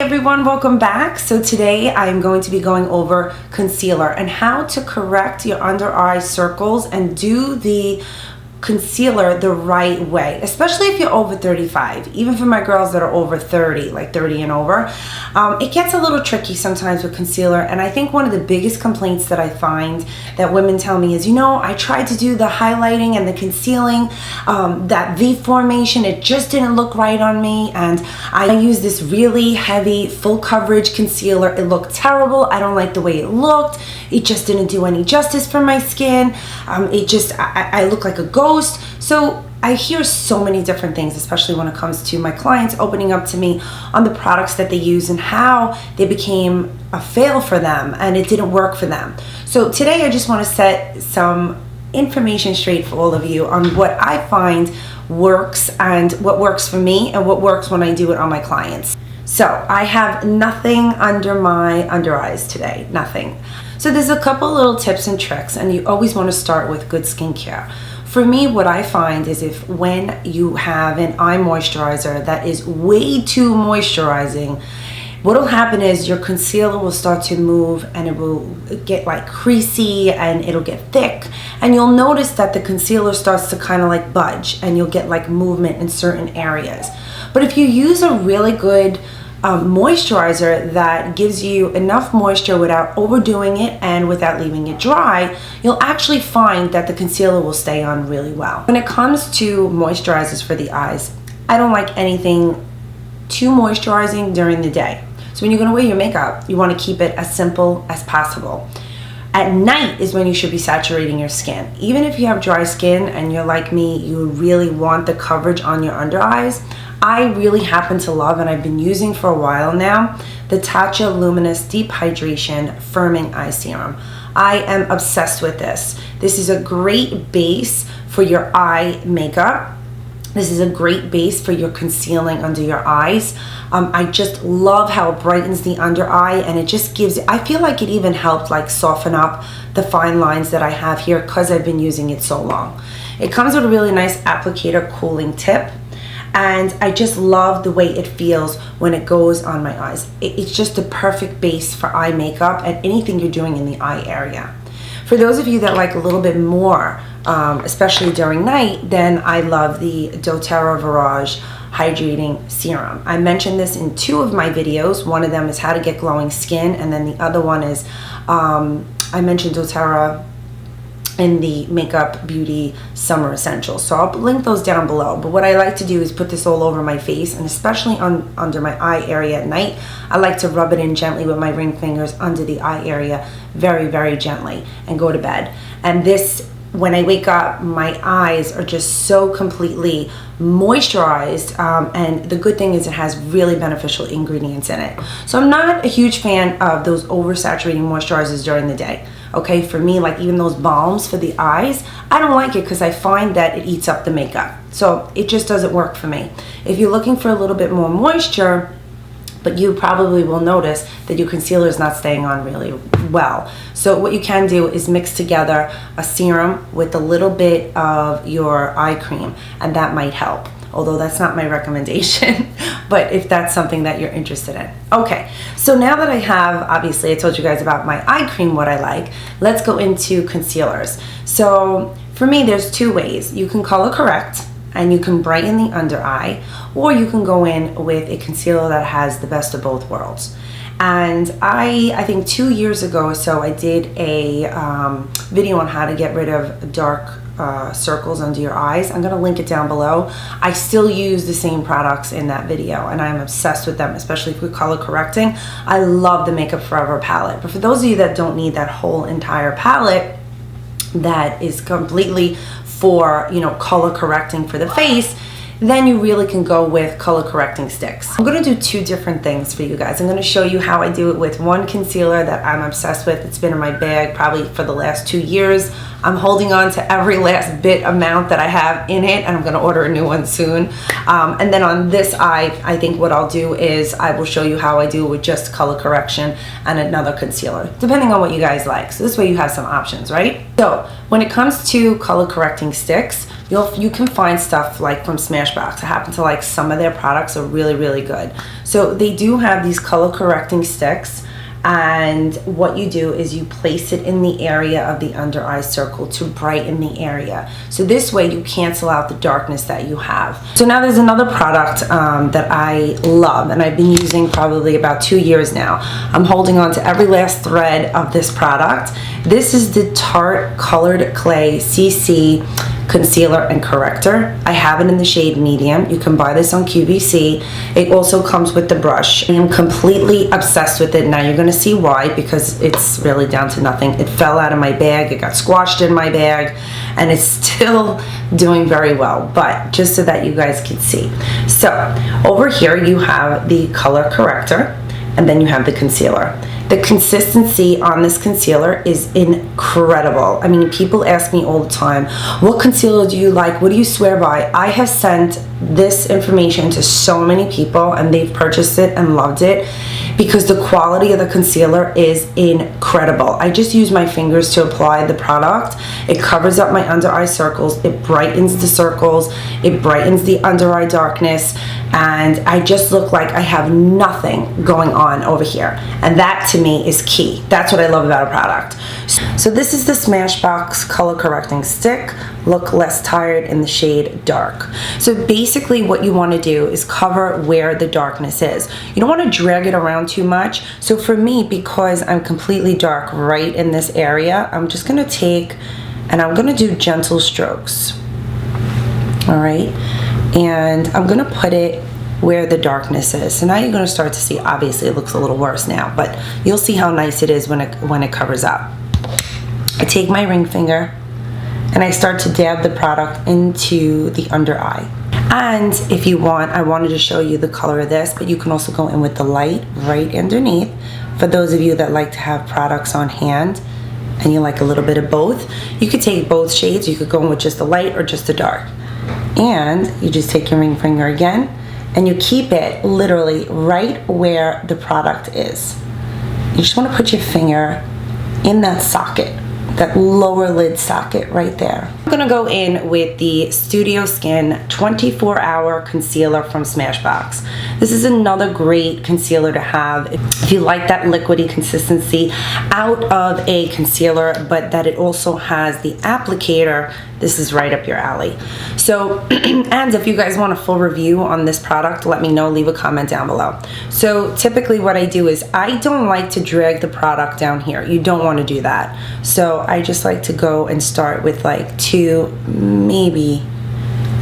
Everyone, welcome back. So today I'm going to be going over concealer and how to correct your under eye circles and do the concealer the right way, especially if you're over 35. Even for my girls that are over 30, like 30 and over, it gets a little tricky sometimes with concealer. And I think one of the biggest complaints that I find that women tell me is, you know, I tried to do the highlighting and the concealing, that V formation, it just didn't look right on me, and I used this really heavy full coverage concealer. It looked terrible. I don't like the way it looked. It just didn't do any justice for my skin. I look like a ghost. So I hear so many different things, especially when it comes to my clients opening up to me on the products that they use and how they became a fail for them and it didn't work for them. So today I just want to set some information straight for all of you on what I find works and what works for me and what works when I do it on my clients. So I have nothing under my under eyes today, nothing. So there's a couple little tips and tricks, and you always want to start with good skincare. For me, what I find is if when you have an eye moisturizer that is way too moisturizing, what will happen is your concealer will start to move and it will get like creasy and it'll get thick, and you'll notice that the concealer starts to kind of like budge and you'll get like movement in certain areas. But if you use a really good moisturizer that gives you enough moisture without overdoing it and without leaving it dry, you'll actually find that the concealer will stay on really well. When it comes to moisturizers for the eyes, I don't like anything too moisturizing during the day. So when you're going to wear your makeup, you want to keep it as simple as possible. At night is when you should be saturating your skin. Even if you have dry skin and you're like me, you really want the coverage on your under eyes, I really happen to love, and I've been using for a while now, the Tatcha Luminous Deep Hydration Firming Eye Serum. I am obsessed with this. This is a great base for your eye makeup. This is a great base for your concealing under your eyes. I just love how it brightens the under eye, and it just gives, I feel like it even helped like soften up the fine lines that I have here because I've been using it so long. It comes with a really nice applicator cooling tip, and I just love the way it feels when it goes on my eyes. It's just the perfect base for eye makeup and anything you're doing in the eye area. For those of you that like a little bit more, especially during night, then I love the doTerra Verage Hydrating Serum. I mentioned this in two of my videos. One of them is how to get glowing skin, and then the other one is I mentioned doTerra in the Makeup Beauty Summer Essentials. So I'll link those down below. But what I like to do is put this all over my face, and especially under my eye area at night. I like to rub it in gently with my ring fingers under the eye area, very, very gently, and go to bed. And this, when I wake up, my eyes are just so completely moisturized, and the good thing is it has really beneficial ingredients in it. So I'm not a huge fan of those oversaturating moisturizers during the day. Okay, for me, like even those balms for the eyes, I don't like it because I find that it eats up the makeup. So it just doesn't work for me. If you're looking for a little bit more moisture, but you probably will notice that your concealer is not staying on really well. So what you can do is mix together a serum with a little bit of your eye cream, and that might help. Although that's not my recommendation, but if that's something that you're interested in. Okay, so now that I have, obviously I told you guys about my eye cream, what I like, let's go into concealers. So for me, there's two ways. You can color correct, and you can brighten the under eye, or you can go in with a concealer that has the best of both worlds. And I think 2 years ago or so, I did a video on how to get rid of dark circles under your eyes. I'm going to link it down below. I still use the same products in that video, and I'm obsessed with them, especially for color correcting. I love the Makeup Forever palette. But for those of you that don't need that whole entire palette that is completely for, you know, color correcting for the face, then you really can go with color correcting sticks. I'm going to do two different things for you guys. I'm going to show you how I do it with one concealer that I'm obsessed with. It's been in my bag probably for the last 2 years. I'm holding on to every last bit amount that I have in it, and I'm gonna order a new one soon. And then on this eye, I think what I'll do is I will show you how I do with just color correction and another concealer, depending on what you guys like. So this way you have some options, right? So when it comes to color correcting sticks, you can find stuff like from Smashbox. I happen to like some of their products are really, really good. So they do have these color correcting sticks, and what you do is you place it in the area of the under eye circle to brighten the area. So this way you cancel out the darkness that you have. So now there's another product that I love, and I've been using probably about 2 years now. I'm holding on to every last thread of this product. This is the Tarte Colored Clay CC Concealer and Corrector. I have it in the shade medium. You can buy this on QVC. It also comes with the brush. I am completely obsessed with it. Now you're gonna see why, because it's really down to nothing. It fell out of my bag, it got squashed in my bag, and it's still doing very well, but just so that you guys can see. So over here you have the color corrector, and then you have the concealer. The consistency on this concealer is incredible. I mean, people ask me all the time, what concealer do you like? What do you swear by? I have sent this information to so many people, and they've purchased it and loved it because the quality of the concealer is incredible. I just use my fingers to apply the product. It covers up my under eye circles. It brightens the circles. It brightens the under eye darkness. And I just look like I have nothing going on over here. And that to me is key. That's what I love about a product. So this is the Smashbox Color Correcting Stick. Look Less Tired in the shade Dark. So basically what you want to do is cover where the darkness is. You don't want to drag it around too much. So for me, because I'm completely dark right in this area, I'm just going to take and I'm going to do gentle strokes. All right. And I'm going to put it where the darkness is. So now you're going to start to see, obviously it looks a little worse now, but you'll see how nice it is when it covers up. I take my ring finger and I start to dab the product into the under eye. And if you want, I wanted to show you the color of this, but you can also go in with the light right underneath. For those of you that like to have products on hand and you like a little bit of both, you could take both shades. You could go in with just the light or just the dark. And you just take your ring finger again and you keep it literally right where the product is. You just want to put your finger in that socket, that lower lid socket right there. I'm gonna go in with the Studio Skin 24-Hour Concealer from Smashbox. This is another great concealer to have if you like that liquidy consistency out of a concealer, but that it also has the applicator. This is right up your alley. So, and if you guys want a full review on this product, let me know, leave a comment down below. So typically what I do is I don't like to drag the product down here. You don't want to do that. So I just like to go and start with like 2, maybe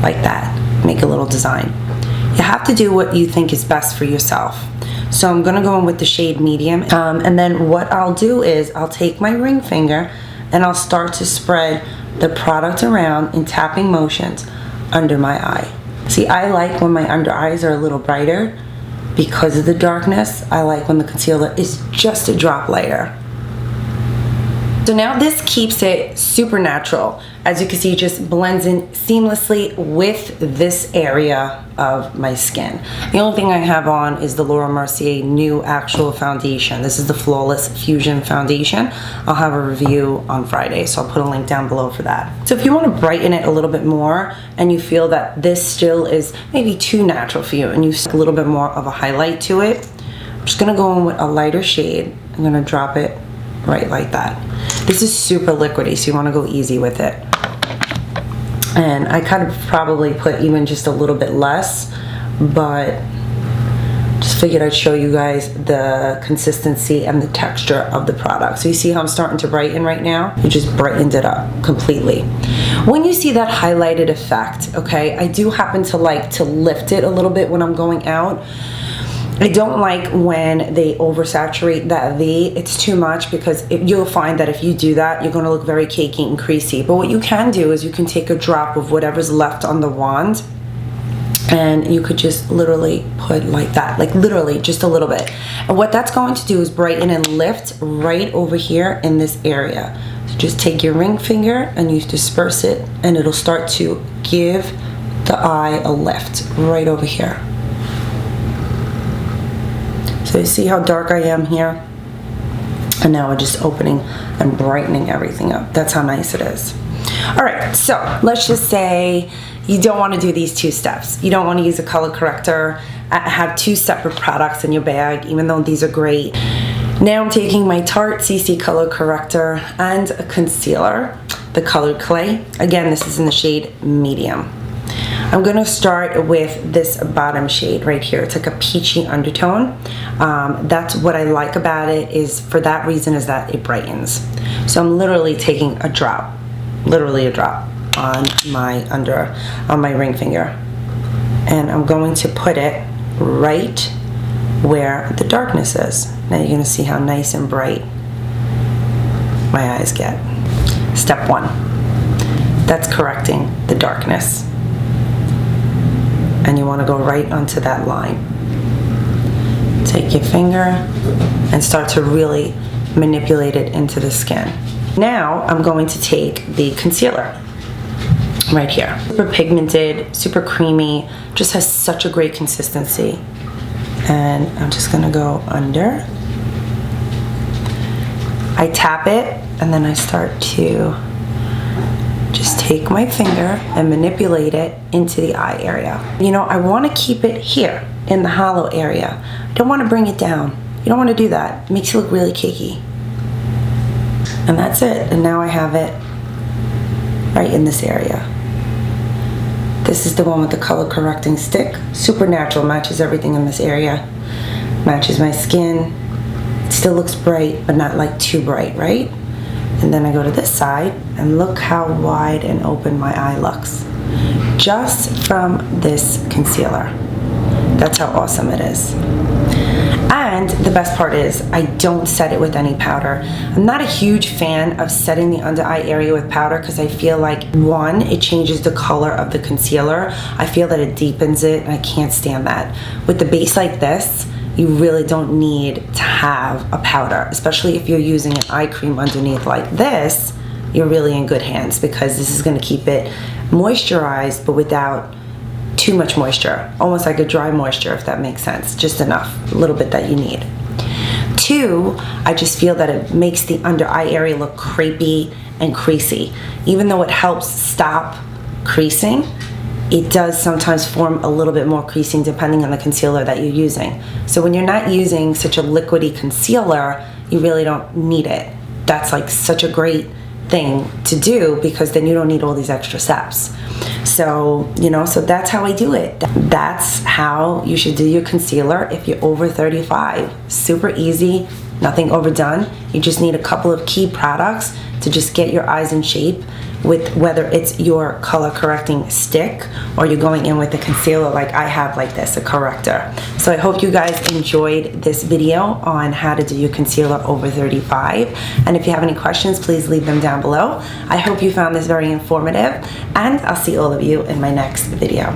like that, make a little design. You have to do what you think is best for yourself. So I'm gonna go in with the shade medium, and then what I'll do is I'll take my ring finger and I'll start to spread the product around in tapping motions under my eye. See, I like when my under eyes are a little brighter because of the darkness. I like when the concealer is just a drop lighter. So now this keeps it super natural. As you can see, it just blends in seamlessly with this area of my skin. The only thing I have on is the Laura Mercier new actual foundation. This is the Flawless Fusion Foundation. I'll have a review on Friday, so I'll put a link down below for that. So if you want to brighten it a little bit more and you feel that this still is maybe too natural for you and you see a little bit more of a highlight to it, I'm just gonna go in with a lighter shade. I'm gonna drop it right like that. This is super liquidy, so you want to go easy with it. And I kind of probably put even just a little bit less, but just figured I'd show you guys the consistency and the texture of the product. So you see how I'm starting to brighten right now? It just brightened it up completely. When you see that highlighted effect, okay, I do happen to like to lift it a little bit when I'm going out. I don't like when they oversaturate that V. It's too much because you'll find that if you do that, you're gonna look very cakey and creasy. But what you can do is you can take a drop of whatever's left on the wand and you could just literally put like that, like literally just a little bit. And what that's going to do is brighten and lift right over here in this area. So just take your ring finger and you disperse it, and it'll start to give the eye a lift right over here. So you see how dark I am here? And now we're just opening and brightening everything up. That's how nice it is. All right, so let's just say you don't want to do these two steps. You don't want to use a color corrector, have two separate products in your bag, even though these are great. Now I'm taking my Tarte CC Color Corrector and a concealer, the Colored Clay. Again, this is in the shade Medium. I'm going to start with this bottom shade right here. It's like a peachy undertone. That's what I like about it, is for that reason, is that it brightens. So I'm literally taking a drop, literally a drop on my ring finger. And I'm going to put it right where the darkness is. Now you're going to see how nice and bright my eyes get. Step 1, that's correcting the darkness. And you want to go right onto that line. Take your finger and start to really manipulate it into the skin. Now I'm going to take the concealer right here. Super pigmented, super creamy, just has such a great consistency. And I'm just gonna go under. I tap it and then I start to just take my finger and manipulate it into the eye area. You know, I want to keep it here in the hollow area. I don't want to bring it down. You don't want to do that. It makes you look really cakey. And that's it. And now I have it right in this area. This is the one with the color correcting stick. Super natural, matches everything in this area. Matches my skin. It still looks bright, but not like too bright, right? And then I go to this side, and look how wide and open my eye looks. Just from this concealer. That's how awesome it is. And the best part is, I don't set it with any powder. I'm not a huge fan of setting the under eye area with powder because I feel like, one, it changes the color of the concealer. I feel that it deepens it, and I can't stand that. With the base like this, you really don't need to have a powder, especially if you're using an eye cream underneath like this. You're really in good hands because this is going to keep it moisturized, but without too much moisture, almost like a dry moisture, if that makes sense. Just enough, a little bit that you need. 2, I just feel that it makes the under eye area look crepey and creasy. Even though it helps stop creasing, it does sometimes form a little bit more creasing depending on the concealer that you're using. So when you're not using such a liquidy concealer, you really don't need it. That's like such a great thing to do because then you don't need all these extra steps. So, you know, so that's how I do it. That's how you should do your concealer if you're over 35. Super easy, nothing overdone. You just need a couple of key products to just get your eyes in shape, with whether it's your color correcting stick or you're going in with a concealer like I have, like this, a corrector. So I hope you guys enjoyed this video on how to do your concealer over 35. And if you have any questions, please leave them down below. I hope you found this very informative, and I'll see all of you in my next video.